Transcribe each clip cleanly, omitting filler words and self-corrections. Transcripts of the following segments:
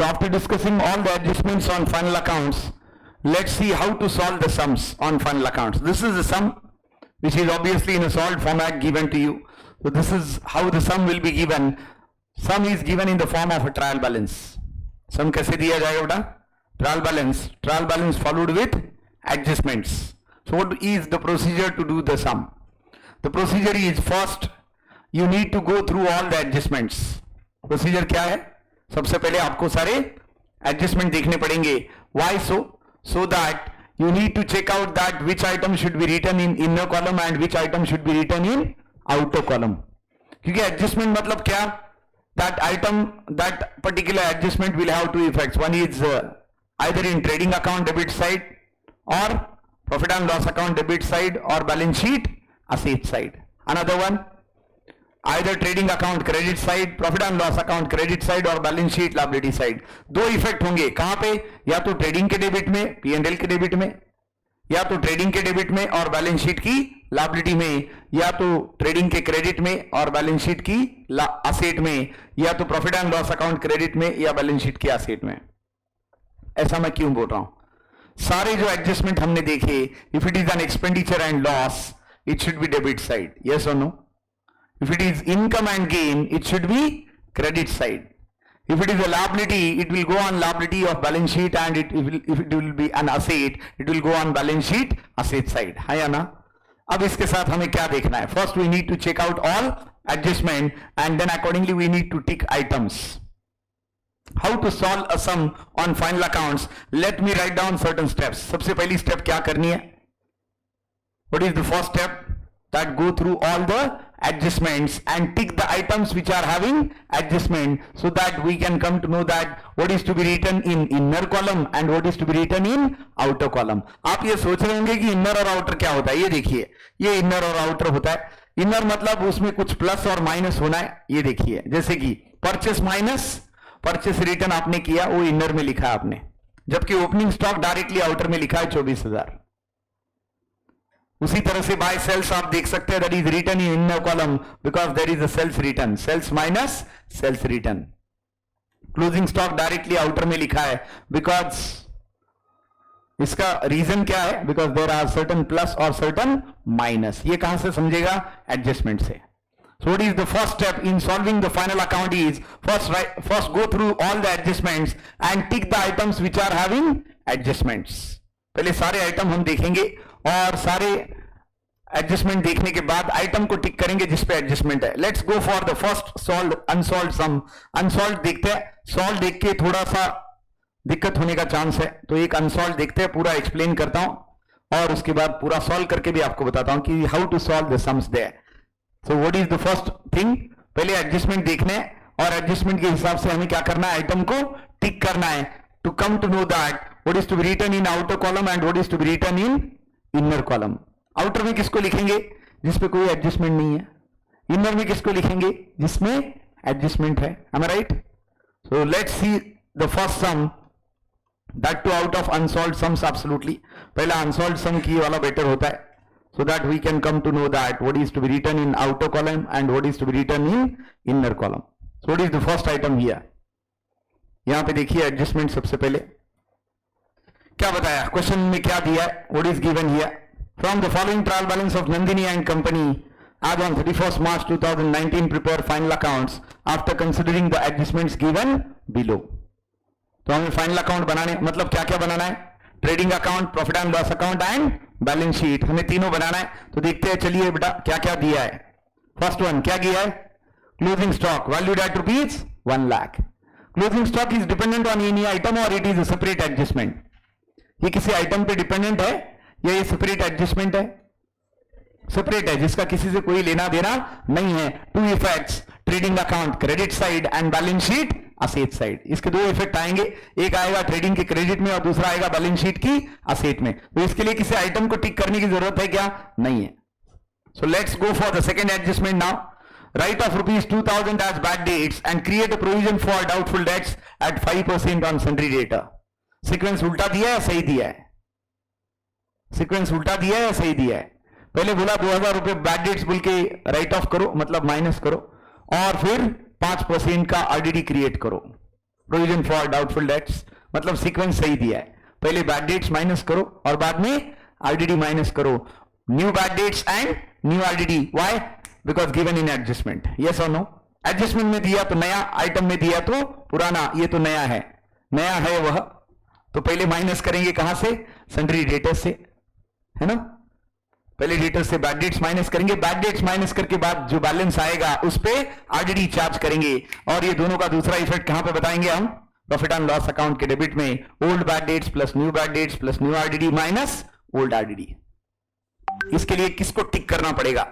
So after discussing all the adjustments on final accounts, let's see how to solve the sums on final accounts. This is the sum which is obviously in a solved format given to you. So this is how the sum will be given. Sum is given in the form of a trial balance. Sum कैसे दिया जाएगा बेटा? Trial balance followed with adjustments. So what is the procedure to do the sum? The procedure is first you need to go through all the adjustments. Procedure क्या है? सबसे पहले आपको सारे adjustment देखने पड़ेंगे. Why so? So that you need to check out that which item should be written in inner column and which item should be written in outer column. क्योंकि adjustment मतलब क्या? That particular adjustment will have two effects. One is either in trading account debit side or profit and loss account debit side or balance sheet asset side. Another one, either trading account credit side, profit and loss account credit side और balance sheet liability side. दो effect होंगे कहां पे? या तो trading के debit में, P&L के डेबिट में, या तो ट्रेडिंग के डेबिट में और बैलेंस शीट की लायबिलिटी में, या तो ट्रेडिंग के क्रेडिट में और बैलेंस शीट की असेट में, या तो profit and loss account credit में या बैलेंस शीट की असेट में. ऐसा मैं क्यों बोल रहा हूं? सारे जो एडजस्टमेंट हमने देखे, if it is an expenditure and loss, it should be debit side. Yes और no? If it is income and gain, it should be credit side. If it is a liability, it will go on liability of balance sheet, and if it will be an asset, it will go on balance sheet asset side. है या ना? अब इसके साथ हमें क्या देखना है? First we need to check out all adjustment and then accordingly we need to tick items. How to solve a sum on final accounts? Let me write down certain steps. सबसे पहली step क्या करनी है? What is the first step? That go through all the adjustments and tick the items which are having adjustment, so that we can come to know that what is to be written in inner column and what is to be written in outer column. आप ये सोच रहे होंगे कि inner और outer क्या होता है. ये देखिए, ये inner और outer होता है. inner मतलब उसमें कुछ प्लस और माइनस होना है. ये देखिए, जैसे कि परचेस माइनस परचेस रिटर्न आपने किया, वो इनर में लिखा है आपने, जबकि ओपनिंग स्टॉक डायरेक्टली आउटर में लिखा है 24,000. उसी तरह से बाय सेल्स आप देख सकते हैं, that is return in inner column because there is a sales return, sales minus sales return. Closing stock directly outer में लिखा है बिकॉज इसका रीजन क्या है? Because there are certain plus और सर्टन माइनस. ये कहां से समझेगा? एडजस्टमेंट से. So what is the first step in solving the final account is first go through all the adjustments and tick the items which are having adjustments. पहले सारे item हम देखेंगे और सारे एडजस्टमेंट देखने के बाद आइटम को टिक करेंगे जिस पे एडजस्टमेंट है. Let's go for the first solve unsolve sum. Unsolve देखते हैं. सॉल्व देख के थोड़ा सा दिक्कत होने का चांस है, तो एक अनसॉल्व देखते हैं. पूरा एक्सप्लेन करता हूं और उसके बाद पूरा सॉल्व करके भी आपको बताता हूं कि how to solve the sums there. So what is the first thing? पहले एडजस्टमेंट देखने और एडजस्टमेंट के हिसाब से हमें क्या करना है? आइटम को टिक करना है to come to know that what is to be written in outer column and what is to be written in inner column. Outer में किसको लिखेंगे? जिसपे कोई एडजस्टमेंट नहीं है. इनर में किसको लिखेंगे? जिसमें एडजस्टमेंट है. am I right? So let's see the first sum, that too out of unsolved sums. absolutely पहला unsolved sum की वाला बेटर होता है, so that we can come to know that what is to be written in outer column and what is to be written in inner column. So what is the first item here? यहां पे देखिए adjustment. सबसे पहले क्या बताया? Question में क्या दिया है? What is given here? From the following trial balance of Nandini and company as on 31st March 2019 prepare final accounts after considering the adjustments given below. तो हमें फाइनल अकाउंट बनाने मतलब क्या क्या बनाना है? Trading account, profit and loss account and balance sheet. हमें तीनों बनाना है. तो देखते हैं, चलिए बेटा क्या क्या दिया है. फर्स्ट वन क्या किया है? Closing stock valued at rupees 1 lakh. Closing stock is dependent on any item और it is a separate adjustment. ये किसी आइटम पे डिपेंडेंट है या ये सेपरेट एडजस्टमेंट है? सेपरेट है, जिसका किसी से कोई लेना देना नहीं है. Two effects, trading account credit side and balance sheet asset side. इसके दो इफेक्ट आएंगे, एक आएगा ट्रेडिंग के क्रेडिट में और दूसरा आएगा बैलेंस शीट की असेट में. तो इसके लिए किसी आइटम को टिक करने की जरूरत है क्या? नहीं है. So let's go for the second adjustment now. Write off rupees 2,000 as bad dates and create a provision for doubtful debts at 5% on sundry debtor. Sequence उल्टा दिया है, सही दिया है? सीक्वेंस उल्टा दिया है या सही दिया है? पहले बोला 2,000 रुपए बैड डेट्स बोल के राइट ऑफ करो, मतलब माइनस करो, और फिर 5% का आरडीडी क्रिएट करो. प्रोविजन फॉर डाउटफुल डेट्स, मतलब सीक्वेंस सही दिया है, पहले बैड डेट्स माइनस करो और बाद में आरडीडी माइनस करो, new bad dates and new RDD, why? Because given in adjustment, yes और नो? एडजस्टमेंट में दिया तो नया, आइटम में दिया तो पुराना, ये तो नया है, नया है वह, तो पहले माइनस करेंगे कहां से? सन्ड्री डेटर्स से, है ना? पहले डेटर्स से बैड डेट्स माइनस करेंगे, बैड डेट्स माइनस करके बाद जो बैलेंस आएगा उस पे आरडीडी चार्ज करेंगे, और ये दोनों का दूसरा इफेक्ट कहां पे बताएंगे हम? प्रॉफिट एंड लॉस अकाउंट के डेबिट में, old bad debts plus new bad debts plus new RDD minus old RDD. इसके लिए किसको टिक करना पड़ेगा?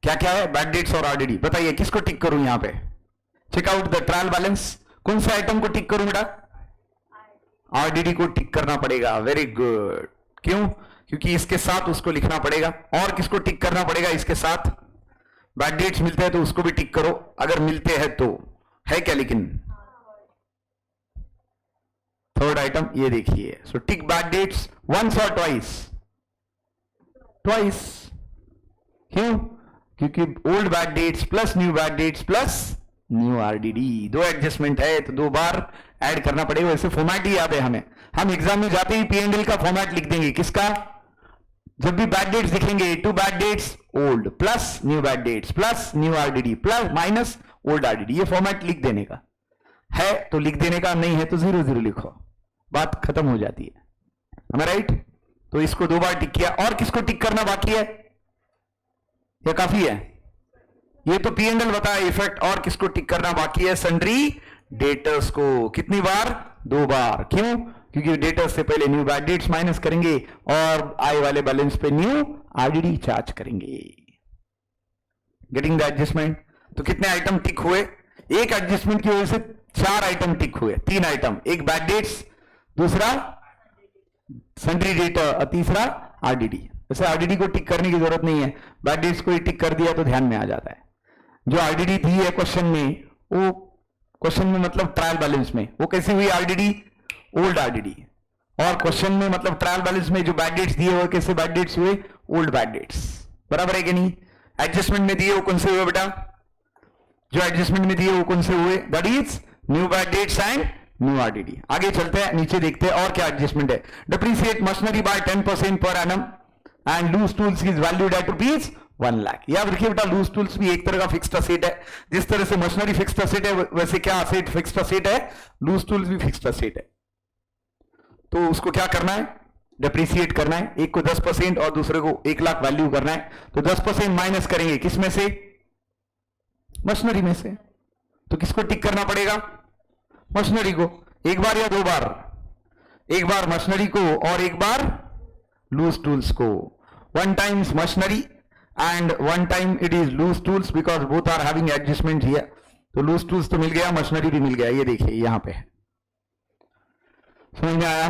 क्या क्या है? बैड डेट्स और आरडीडी, बताइए किसको टिक करूं यहां पे? Check out the trial balance, कौन सा आइटम को टिक करूं बेटा? आरडीडी को टिक करना पड़ेगा, वेरी गुड। क्यों? क्योंकि इसके साथ उसको लिखना पड़ेगा। और किसको टिक करना पड़ेगा इसके साथ? बैड डेट्स मिलते हैं तो उसको भी टिक करो, अगर मिलते हैं तो, है क्या? लेकिन थर्ड आइटम ये देखिए, सो टिक बैड डेट्स वंस और ट्वाइस? ट्वाइस। क्यों? क्योंकि old bad debts plus new bad debts plus new RDD, दो एडजस्टमेंट है तो दो बार ऐड करना पड़ेगा। वैसे फॉर्मेट ही याद है हमें, हम एग्जाम में जाते ही पीएनडीएल का फॉर्मेट लिख देंगे। किसका? जब भी बैड डेट्स दिखेंगे, two bad debts old plus new bad debts plus new RDD plus minus old RDD, ये फॉर्मेट लिख देने का है तो लिख देने का, नहीं है तो 0 लिखो, बात खत्म हो जाती है, हमें राइट? तो इसको दो बार टिक किया। और किसको टिक करना बाकी है? ये काफी है, ये तो पीएनएल बताया इफेक्ट। और किसको टिक करना बाकी है? सन्ड्री डेटर्स को। कितनी बार? 2 बार। क्यों? क्योंकि डेटर्स से पहले न्यू बैड डेट्स माइनस करेंगे और आय वाले बैलेंस पे न्यू आरडीडी चार्ज करेंगे। Getting the adjustment? तो कितने आइटम टिक हुए? एक एडजस्टमेंट की वजह से 4 आइटम टिक हुए, 3 आइटम, एक बैड डेट्स, दूसरा सन्ड्री डेटर और तीसरा आरडीडी। वैसे आरडीडी को टिक करने की जरूरत नहीं है, बैड डेट्स को ही टिक कर दिया तो ध्यान में आ जाता है। जो आरडीडी दी है क्वेश्चन में, वो क्वेश्चन में मतलब ट्रायल बैलेंस में, वो कैसी हुई आरडीडी? Old RDD. और क्वेश्चन में मतलब ट्रायल बैलेंस में जो बैड डेट्स दिए हुए कैसे बैड डेट्स हुए? Old bad debts. बराबर है कि नहीं? एडजस्टमेंट में दिए वो कौन से हुए बेटा? जो एडजस्टमेंट में दिए वो कौन से हुए? That is new bad dates and new RDD. आगे चलते हैं, नीचे देखते हैं और क्या एडजस्टमेंट है। Depreciate machinery by 10% per annum and loose tools is valued at ₹1 lakh. याद रखिए बेटा, लूज टूल्स भी एक तरह का फिक्स्ड असेट है। जिस तरह से मशीनरी फिक्स्ड असेट है, वैसे क्या असेट फिक्स्ड असेट है? लूज टूल्स भी फिक्स्ड असेट है। तो उसको क्या करना है? डिप्रिसिएट करना है। एक को 10% और दूसरे को 1 लाख वैल्यू करना है। तो 10% माइनस करेंगे किस में से? मशीनरी में से। तो किसको टिक करना पड़ेगा? मशीनरी को। एक बार या 2 बार? एक बार मशीनरी को और एक बार लूज टूल्स को। 1 times machinery and 1 time it is loose tools because both are having adjustment here. तो loose tools तो मिल गया, मशीनरी भी मिल गया। ये देखिए यहां पे, समझ में आया?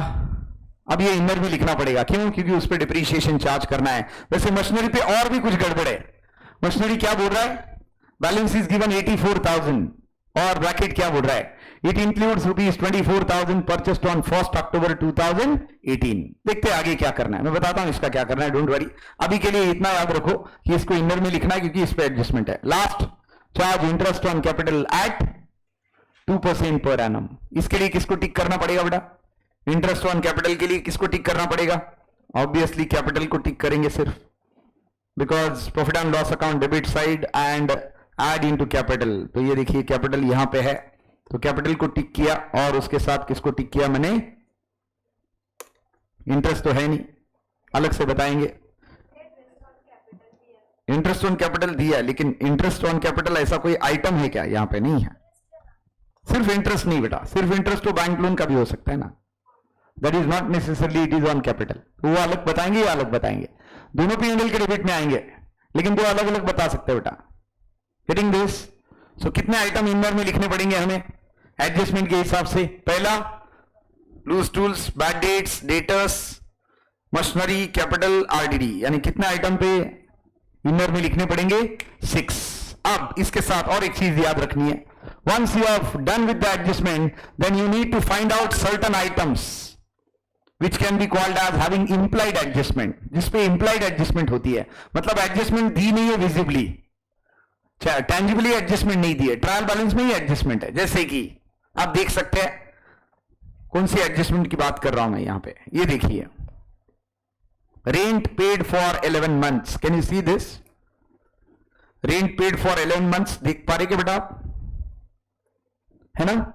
अब ये इनर भी लिखना पड़ेगा। क्यों? क्योंकि उस पर डिप्रीशिएशन चार्ज करना है। वैसे मशीनरी पे और भी कुछ गड़बड़ है। मशीनरी क्या बोल रहा है? बैलेंस इज गिवन 84,000 और ब्रैकेट क्या बोल रहा है? It includes ₹24,000 purchased on 1 October 2018। देखते हैं आगे क्या करना है, मैं बताता हूं इसका क्या करना है, डोंट वरी। अभी के लिए इतना याद रखो कि इसको इनर में लिखना है क्योंकि इस पे एडजस्टमेंट है। Last, charge interest on capital eight 2% per annum. इसके लिए किसको टिक करना पड़ेगा बेटा? इंटरेस्ट ऑन कैपिटल के लिए किसको टिक करना पड़ेगा? ऑब्वियसली कैपिटल को टिक करेंगे सिर्फ, because profit and loss account debit side and add into capital. तो ये देखिए कैपिटल यहां पे है, तो कैपिटल को टिक किया और उसके साथ किसको टिक किया मैंने? इंटरेस्ट तो है नहीं, अलग से बताएंगे। इंटरेस्ट ऑन कैपिटल दिया, लेकिन इंटरेस्ट ऑन कैपिटल ऐसा कोई आइटम है क्या? यहां पे नहीं है। सिर्फ इंटरेस्ट नहीं बेटा, सिर्फ इंटरेस्ट तो बैंक लोन का भी हो सकता है ना। That is not necessarily it is on capital. वो अलग बताएंगे या अलग बताएंगे? दोनों पीएनएल के डेबिट में आएंगे, लेकिन दो अलग अलग बता सकते हैं बेटा। Getting this? सो कितने आइटम इनर में लिखने पड़ेंगे हमें एडजस्टमेंट के हिसाब से? पहला loose tools, bad debts, debtors, machinery, capital, RDD, यानी कितने आइटम पे इनर में लिखने पड़ेंगे? 6। अब इसके साथ और एक चीज याद रखनी है। Once you have done with the adjustment, then you need to find out certain items which can be called as having implied adjustment, जिसपे implied adjustment होती है। मतलब एडजस्टमेंट दी नहीं है विजिबली, टेंजिबली एडजस्टमेंट नहीं दी है, ट्रायल बैलेंस में ही adjustment है। जैसे कि आप देख सकते हैं कौन सी एडजस्टमेंट की बात कर रहा हूं मैं यहां पे, ये देखिए, rent paid for 11 months, can you see this, rent paid for 11 months, देख पा रहे क्या बेटा आप, है ना।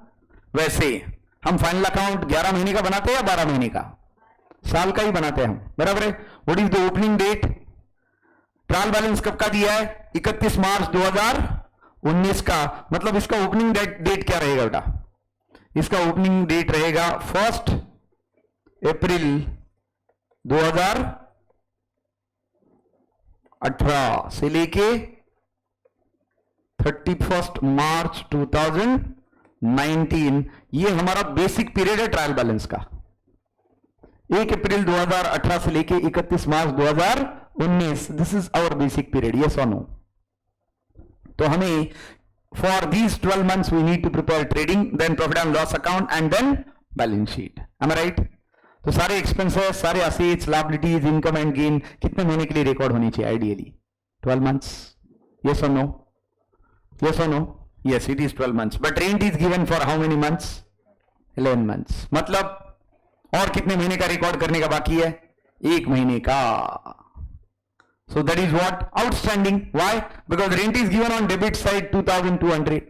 वैसे हम फाइनल अकाउंट 11 महीने का बनाते हैं या 12 महीने का, साल का ही बनाते हैं हम, बराबर है। What is the opening date, trial balance कब का दिया है, 31 मार्च 2019 का, मतलब इसका ओपनिंग डेट क्या रहेगा बेटा, इसका ओपनिंग डेट रहेगा 1 अप्रैल 2018 से लेके 31 मार्च 2019, ये हमारा बेसिक पीरियड है ट्रायल बैलेंस का। 1 अप्रैल 2018 से लेके 31 March 2019, this is our basic period, yes और नो। तो हमें for these 12 months we need to prepare trading, then profit and loss account and then balance sheet, am I right. तो सारे expenses, सारे assets, liabilities, income and gain कितने महीने के लिए रिकॉर्ड होनी चाहिए आइडियली, 12 months, यस और नो, यस और no, yes it is 12 months, but rent is given for how many months, 11 months, मतलब और कितने महीने का रिकॉर्ड करने का बाकी है, 1 महीने का। So that is what outstanding. Why? Because rent is given on debit side 2200.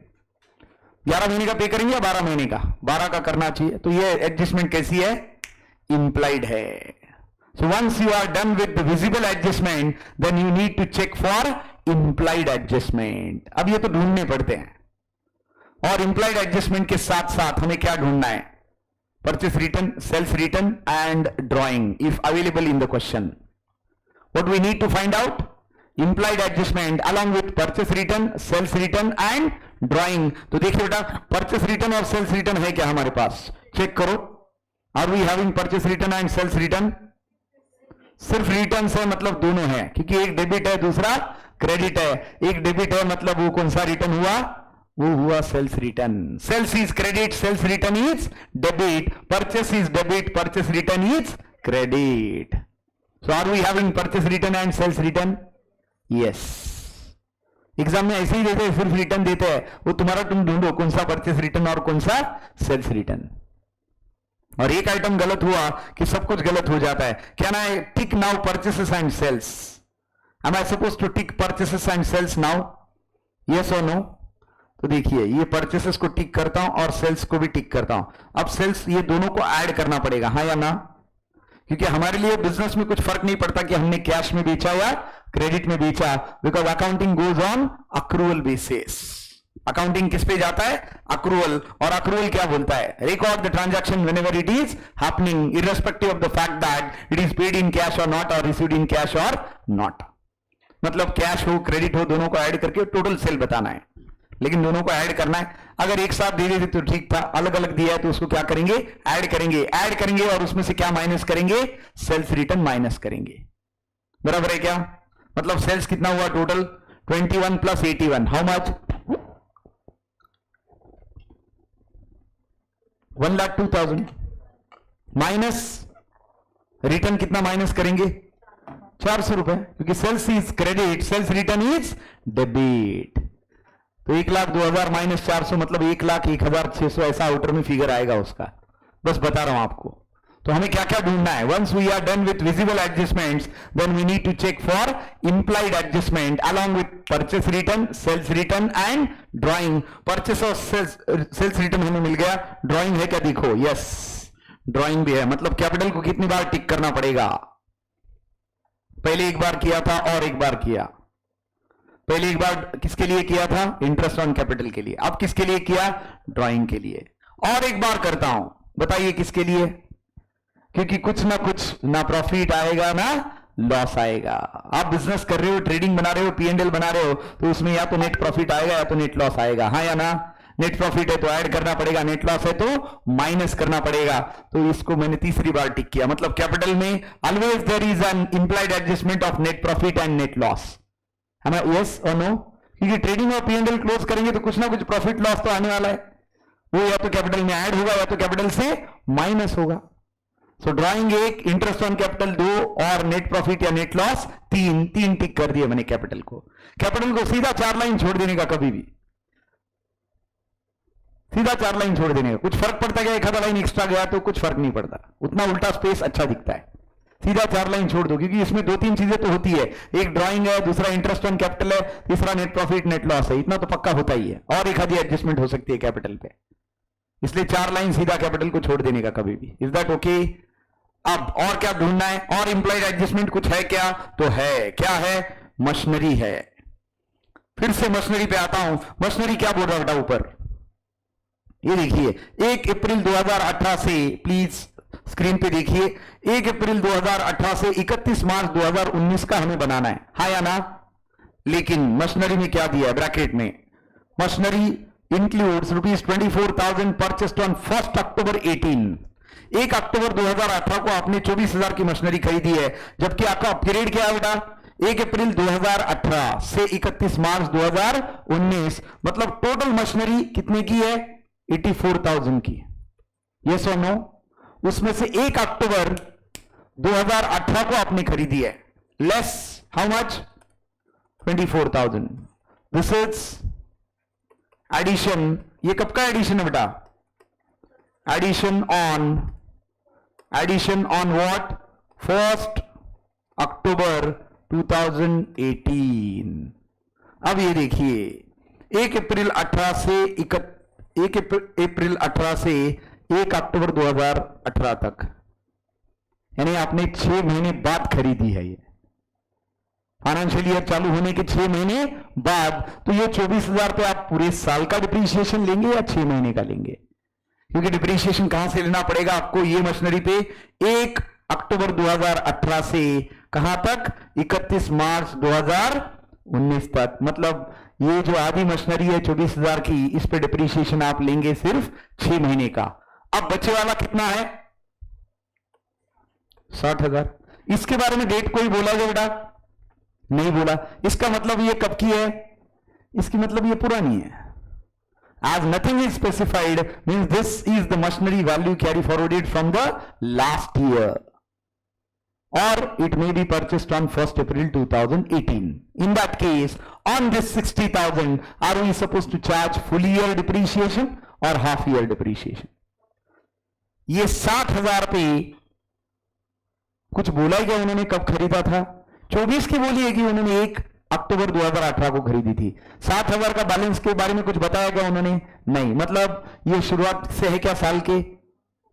11 महीने का पे करेंगे या 12 महीने का, 12 का करना चाहिए। तो ये एडजस्टमेंट कैसी है, implied है। So once you are done with the visible adjustment, then you need to check for implied adjustment. अब ये तो ढूंढने पड़ते हैं, और implied adjustment के साथ साथ हमें क्या ढूंढना है, purchase return, sales return and drawing if available in the question. What we need to find out, implied adjustment along with purchase return, sales return and drawing. तो देखिए बेटा, purchase return और sales return है क्या हमारे पास, check करो। Are we having purchase return and sales return? सिर्फ return है, मतलब दोनों है, क्योंकि एक डेबिट है दूसरा क्रेडिट है। एक डेबिट है मतलब वो कौन सा रिटर्न हुआ, वो हुआ sales return. Sales is credit, sales return is debit, purchase is debit, purchase return is credit. So are we having purchase return and sales return? Yes. Exam में ऐसे ही देते हैं, सिर्फ रिटर्न देते हैं, वो तुम्हारा तुम ढूंढो कौन सा परचेस रिटर्न और कौन सा सेल्स रिटर्न। और एक आइटम गलत हुआ कि सब कुछ गलत हो जाता है। क्या ना है, tick now purchases and sales, am I suppose to tick purchases and sales now, yes और नो। तो देखिए ये परचेसेस को टिक करता हूं और सेल्स को भी टिक करता हूं। अब सेल्स, ये दोनों को ऐड करना पड़ेगा, हाँ या ना, क्योंकि हमारे लिए बिजनेस में कुछ फर्क नहीं पड़ता कि हमने कैश में बेचा या क्रेडिट में बेचा, because accounting goes on accrual basis. Accounting किस पे जाता है, अक्रूवल। और अक्रूवल क्या बोलता है, record the transaction whenever it is happening irrespective of the fact that it is paid in cash और नॉट, और रिसीव्ड इन कैश और नॉट। मतलब कैश हो क्रेडिट हो, दोनों को ऐड करके टोटल सेल बताना है, लेकिन दोनों को ऐड करना है। अगर एक साथ दे देते तो ठीक था, अलग अलग दिया है तो उसको क्या करेंगे, ऐड करेंगे। ऐड करेंगे और उसमें से क्या माइनस करेंगे, सेल्स रिटर्न माइनस करेंगे, बराबर है क्या। मतलब सेल्स कितना हुआ total, 21 plus 81, how much, 1,02,000 minus return कितना माइनस करेंगे, 400 रुपए, क्योंकि sales is credit, sales return is debit. तो 1,02,000 माइनस 400 मतलब 1,01,600, ऐसा आउटर में फिगर आएगा उसका, बस बता रहा हूं आपको। तो हमें क्या क्या ढूंढना है, once we are done with visible adjustments, then we need to check for implied adjustment along with purchase return, sales return and drawing. Purchase और सेल्स रिटर्न हमें मिल गया, ड्रॉइंग है क्या, देखो यस ड्रॉइंग भी है। मतलब कैपिटल को कितनी बार टिक करना पड़ेगा, पहले एक बार किया था और एक बार किया। पहले एक बार किसके लिए किया था, इंटरेस्ट ऑन कैपिटल के लिए, अब किसके लिए किया, ड्राइंग के लिए। और एक बार करता हूं, बताइए किसके लिए, क्योंकि कुछ ना प्रॉफिट आएगा ना लॉस आएगा। आप बिजनेस कर रहे हो, ट्रेडिंग बना रहे हो, P&L बना रहे हो, तो उसमें या तो नेट प्रॉफिट आएगा या तो नेट लॉस आएगा, हाँ या ना। नेट प्रॉफिट है तो ऐड करना पड़ेगा, नेट लॉस है तो माइनस करना पड़ेगा। तो इसको मैंने तीसरी बार टिक किया। मतलब कैपिटल में always there is an implied adjustment of net profit and net loss, है ना, यस और नो। क्योंकि ट्रेडिंग और P&L क्लोज करेंगे तो कुछ ना कुछ प्रॉफिट लॉस तो आने वाला है, वो या तो कैपिटल में ऐड होगा या तो कैपिटल से माइनस होगा। सो ड्राइंग 1, इंटरेस्ट ऑन कैपिटल 2 और नेट प्रॉफिट या नेट लॉस 3 टिक कर दिए मैंने कैपिटल को। कैपिटल को सीधा 4 लाइन छोड़ देने का कभी भी। सीधा 4 लाइन छोड़ देने का। कुछ फर्क पड़ता है, एक आधा लाइन एक्स्ट्रा गया तो कुछ फर्क नहीं पड़ता, उतना उल्टा स्पेस अच्छा दिखता है। सीधा 4 लाइन छोड़ दो, क्योंकि इसमें 2-3 चीजें तो होती है, एक ड्राइंग है, दूसरा इंटरेस्ट ऑन कैपिटल है, तीसरा नेट प्रॉफिट नेट लॉस है, इतना तो पक्का होता ही है, और एक आधी एडजस्टमेंट हो सकती है कैपिटल पे, इसलिए 4 लाइन सीधा कैपिटल को छोड़ देने का कभी भी। Is that okay? अब और क्या ढूंढना है, और इंप्लाइड एडजस्टमेंट कुछ है क्या? तो है, क्या है? मशीनरी है। फिर से मशीनरी पे आता हूं। मशीनरी क्या बोल रहा बेटा ऊपर, ये देखिए 1 अप्रैल 2018 से, प्लीज स्क्रीन पे देखिए, 1 अप्रैल 2018 से 31 मार्च 2019 का हमें बनाना है, हाँ या ना? लेकिन मशीनरी में क्या दिया है ब्रैकेट में? Machinery includes ₹24,000 purchased on 1 October 18। 1 October 2018 को आपने 24,000 की मशीनरी खरीदी है, जबकि आपका पीरियड क्या है बेटा? 1 अप्रैल 2018 से 31 मार्च 2019, मतलब टोटल मशीनरी कितने की है? 84,000 की। यस और नो? उसमें से 1 अक्टूबर 2018 को आपने खरीदी है, less how much? 24,000। This is addition. ये कब का एडिशन है बेटा? Addition on what? 1 अक्टूबर 2018। अब ये देखिए 1 अप्रैल 18 से 1 अप्रैल 18 से 1 अक्टूबर 2018 तक, यानी आपने 6 महीने बाद खरीदी है ये, फाइनेंशियल ईयर चालू होने के 6 महीने बाद। तो ये 24,000 पे आप पूरे साल का डिप्रीशिएशन लेंगे या 6 महीने का लेंगे? क्योंकि डिप्रीशिएशन कहां से लेना पड़ेगा आपको? ये मशीनरी पे 1 अक्टूबर 2018 से कहां तक? 31 मार्च 2019 तक। मतलब ये जो आधी मशीनरी है 24,000 की, इस पे डिप्रीशिएशन आप लेंगे सिर्फ 6 महीने का। अब बचे वाला कितना है? 60,000। इसके बारे में डेट कोई बोला है बेटा? नहीं बोला। इसका मतलब ये कब की है? इसकी मतलब ये पुरानी है। As nothing is specified means this is the machinery value carry forwarded from the last year, or it may be purchased on 1st April 2018. In that case, on this 60,000, are we supposed to charge full year depreciation or half year depreciation? ये 60,000 पे कुछ बोला ही क्या उन्होंने? कब खरीदा था? 24 की बोली है कि उन्होंने 1 अक्टूबर 2018 को खरीदी थी। 7,000 का बैलेंस के बारे में कुछ बताया क्या उन्होंने? नहीं। मतलब ये शुरुआत से है क्या साल के?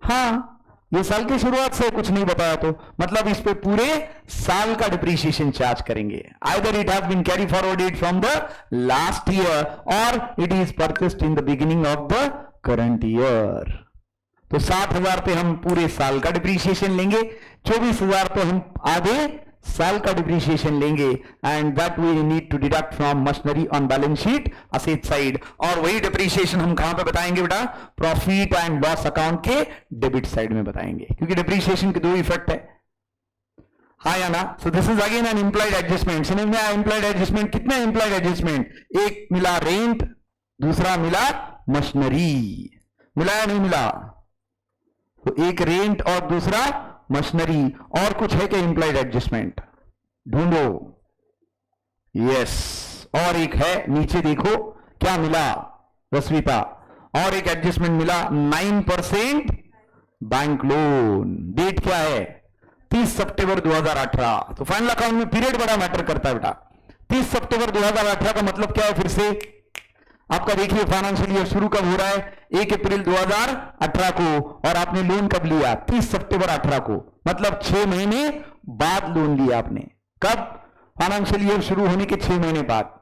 हाँ, ये साल की शुरुआत से कुछ नहीं बताया, तो मतलब इस पे पूरे साल का डिप्रीशिएशन चार्ज करेंगे। Either it has been carry forwarded from the last year और it is purchased in the beginning of the current year. तो 7,000 पे हम पूरे साल का डिप्रीशिएशन लेंगे, 24,000 पे हम आधे साल का डिप्रीशिएशन लेंगे, and that we need to deduct from machinery on balance sheet asset side. और वही डिप्रीशिएशन हम कहां पे बताएंगे बेटा? प्रॉफिट एंड लॉस अकाउंट के डेबिट साइड में बताएंगे, क्योंकि डिप्रीशिएशन के 2 इफेक्ट है, हाँ या ना? So this is again an implied adjustment. समझ में आया? इंप्लाइड एडजस्टमेंट कितने इंप्लाइड एडजस्टमेंट? एक मिला रेंट, दूसरा मिला मशीनरी। मिला या नहीं मिला? तो एक रेंट और दूसरा मशीनरी। और कुछ है क्या इंप्लाइड एडजस्टमेंट? ढूंढो। यस, और एक है, नीचे देखो क्या मिला रश्मिता, और एक एडजस्टमेंट मिला 9% बैंक लोन। डेट क्या है? 30 सितंबर 2018। तो फाइनल अकाउंट में पीरियड बड़ा मैटर करता है बेटा। 30 सितंबर 2018 का मतलब क्या है? फिर से आपका देखिए फाइनेंशियल ईयर शुरू कब हो रहा है? 1 अप्रैल 2018 को, और आपने लोन कब लिया? 30 सितंबर 18 को, मतलब 6 महीने बाद लोन लिया आपने। कब? फाइनेंशियल ईयर शुरू होने के 6 महीने बाद।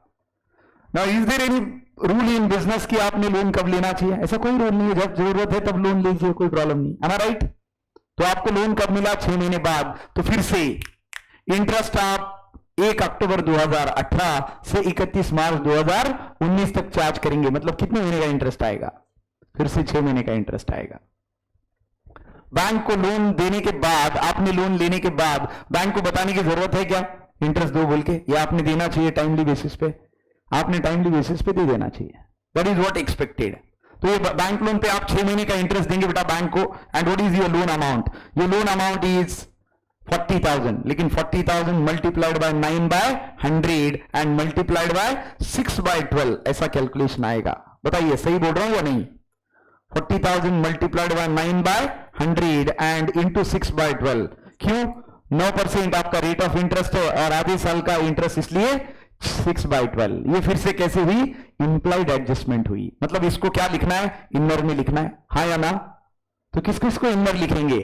Now is there any rule in business कि आपने लोन कब लेना चाहिए? ऐसा कोई रूल नहीं है, जब जरूरत है तब लोन लीजिए, कोई प्रॉब्लम नहीं। है ना? राइट। तो आपको लोन कब मिला? 6 महीने बाद। तो फिर से इंटरेस्ट आप 1 अक्टूबर 2018 से 31 मार्च 2019 तक चार्ज करेंगे। मतलब कितने महीने का इंटरेस्ट आएगा? फिर से 6 महीने का इंटरेस्ट आएगा। बैंक को लोन देने के बाद, आपने लोन लेने के बाद बैंक को बताने की जरूरत है क्या इंटरेस्ट दो बोल के? या आपने देना चाहिए टाइमली बेसिस पे? आपने टाइमली बेसिस पे दे देना चाहिए। That is what expected. तो ये बैंक लोन पे आप 6 महीने का इंटरेस्ट देंगे बेटा बैंक को। And what is your loan amount? Your loan amount is 40,000, लेकिन 40,000 multiplied by 9/100 and multiplied by 6/12, ऐसा कैलकुलेशन आएगा। बताइए सही बोल रहा हूं या नहीं? 40,000 मल्टीप्लाइड बाय 9/100 एंड इंटू 6/12। क्यों? 9% आपका रेट ऑफ इंटरेस्ट है और आधे साल का इंटरेस्ट, इसलिए 6/12। ये फिर से कैसे हुई? इंप्लाइड एडजस्टमेंट हुई। मतलब इसको क्या लिखना है? इनर में लिखना है, हाँ या ना? तो किस किस को इनर लिखेंगे?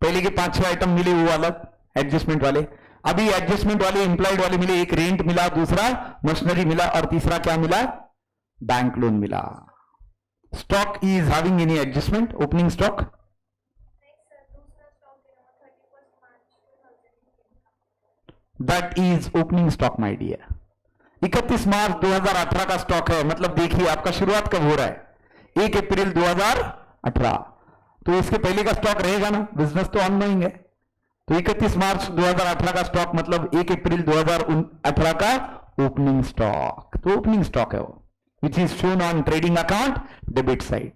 पहले के 5-6 आइटम मिले वो अलग एडजस्टमेंट वाले, अभी एडजस्टमेंट वाले इंप्लाइड वाले मिले। एक रेंट मिला, दूसरा मशीनरी मिला और तीसरा क्या मिला? बैंक लोन मिला। Stock is having any adjustment? Opening stock that is opening stock my dear. 31 March 2018 का स्टॉक है। मतलब देखिए आपका शुरुआत कब हो रहा है? 1 अप्रैल 2018। तो इसके पहले का स्टॉक रहेगा ना, बिजनेस तो ऑनगोइंग है। तो 31 मार्च 2018 का स्टॉक मतलब 1 अप्रैल 2018 का ओपनिंग स्टॉक। तो ओपनिंग स्टॉक है वो, which is shown on trading account debit side.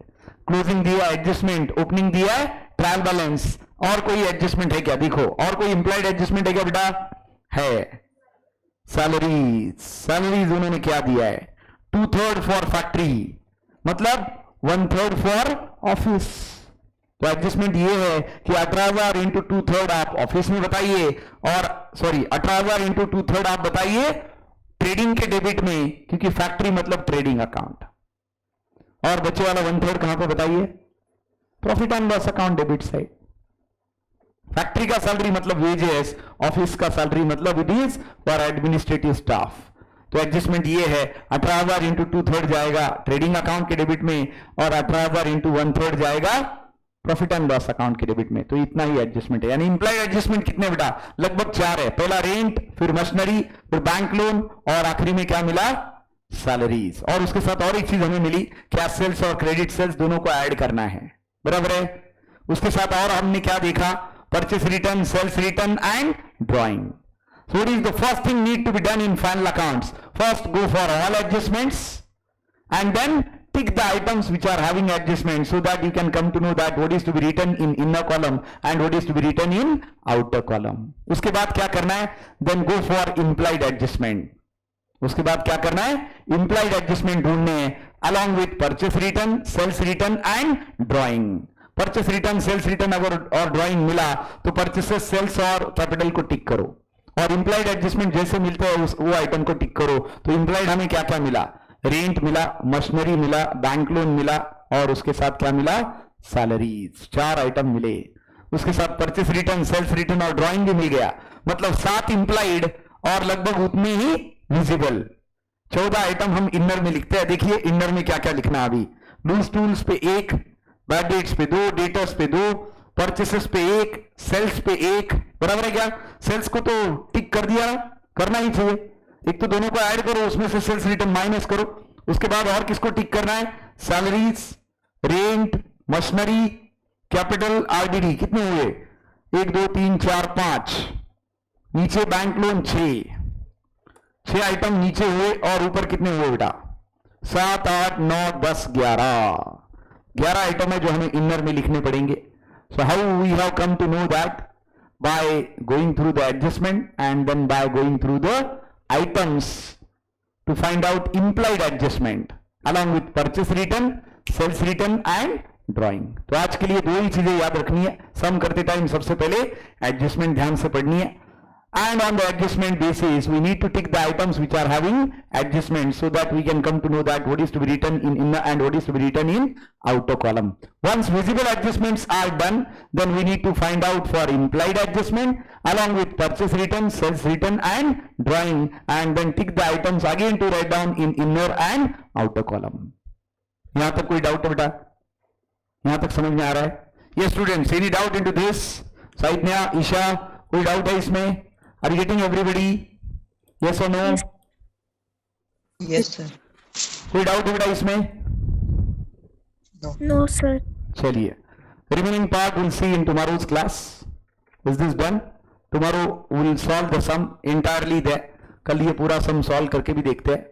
Closing दिया एडजस्टमेंट, ओपनिंग दिया है ट्रायल बैलेंस। और कोई एडजस्टमेंट है क्या? देखो और कोई इंप्लाइड एडजस्टमेंट है क्या बेटा? है। सैलरीज, सैलरीज उन्होंने क्या दिया है? 2/3 फॉर फैक्ट्री, मतलब 1/3 फॉर ऑफिस। तो एडजस्टमेंट ये है कि 18,000 इंटू 2/3 आप ऑफिस में बताइए, और सॉरी 18,000 इंटू 2/3 आप बताइए ट्रेडिंग के डेबिट में, क्योंकि फैक्ट्री मतलब ट्रेडिंग अकाउंट। और बच्चे वाला 1/3 कहां पे बताइए? Profit and loss account debit side. Factory का सैलरी मतलब वेजेस, ऑफिस का सैलरी मतलब it is for administrative staff. तो एडजस्टमेंट ये है 18,000 इंटू 2/3 जाएगा ट्रेडिंग अकाउंट के डेबिट में, और 18,000 इंटू 1/3 जाएगा प्रॉफिट एंड लॉस अकाउंट के डेबिट में। तो इतना ही एडजस्टमेंट है। यानी इंप्लाइड एडजस्टमेंट कितने बेटा? लगभग 4 है। पहला रेंट, फिर मशीनरी, फिर बैंक लोन, और आखिरी में क्या मिला? सैलरीज। और उसके साथ और एक चीज हमें मिली, कैश सेल्स और क्रेडिट सेल्स दोनों को ऐड करना है, बराबर है। उसके साथ और हमने क्या देखा? Purchase return, sales return and drawing. So what is the first thing need to be done in final accounts? First go for all adjustments and then tick the items which are having adjustment so that you can come to know that what is to be written in inner column and what is to be written in outer column. उसके बाद क्या करना है? Then go for implied adjustment. उसके बाद क्या करना है? Implied adjustment ढूंढने हैं along with purchase return, sales return and drawing. Purchase return, sales return अगर और drawing मिला तो purchases, sales और capital को टिक करो, और इंप्लाइड एडजस्टमेंट जैसे मिलते हैं वो आइटम को टिक करो। तो इंप्लाइड हमें क्या क्या मिला? रेंट मिला, मशीनरी मिला, बैंक लोन मिला, और उसके साथ क्या मिला? सैलरीज। 4 आइटम मिले। उसके साथ परचेस रिटर्न, सेल्स रिटर्न और ड्राइंग भी मिल गया। मतलब 7 इंप्लाइड और लगभग उतने ही विजिबल। 14 आइटम हम इनर में लिखते हैं। देखिए इनर में क्या क्या लिखना है अभी। लूज टूल्स पे 1, बैड डेट्स पे 2, डेटर्स पे 2, परचेसेस पे 1, सेल्स पे 1, बराबर है क्या? सेल्स को तो टिक कर दिया, करना ही चाहिए। एक तो दोनों को ऐड करो, उसमें से सेल्स रिटर्न माइनस करो। उसके बाद और किसको टिक करना है? Salaries, rent, machinery, capital, RDD. कितने हुए? 1 2 3 4 5। नीचे बैंक लोन 6 आइटम नीचे हुए, और ऊपर कितने हुए बेटा? 7 8 9 10 11 आइटम है जो हमें इनर में लिखने पड़ेंगे। So how we have come to know that? By going through the adjustment and then by going through the items to find out implied adjustment along with purchase return, sales return and drawing. तो आज के लिए 2 ही चीजें याद रखनी है। सम करते time सबसे पहले एडजस्टमेंट ध्यान से पढ़नी है, and on the adjustment basis we need to tick the items which are having adjustment so that we can come to know that what is to be written in inner and what is to be written in outer column. Once visible adjustments are done, then we need to find out for implied adjustment along with purchase return, sales return and drawing, and then tick the items again to write down in inner and outer column. यहां तक कोई doubt है बेटा? यहां तक समझ में आ रहा है? Yes students, any doubt into this? साइदन्या, Isha, कोई डाउट है इसमें? Are you getting everybody? Yes or no? Yes sir. कोई डाउट है बेटा इसमें? No, sir. चलिए, remaining part we'll see in tomorrow's class. Is this done? Tomorrow we'll solve the sum entirely there. कल ये पूरा sum solve करके भी देखते हैं।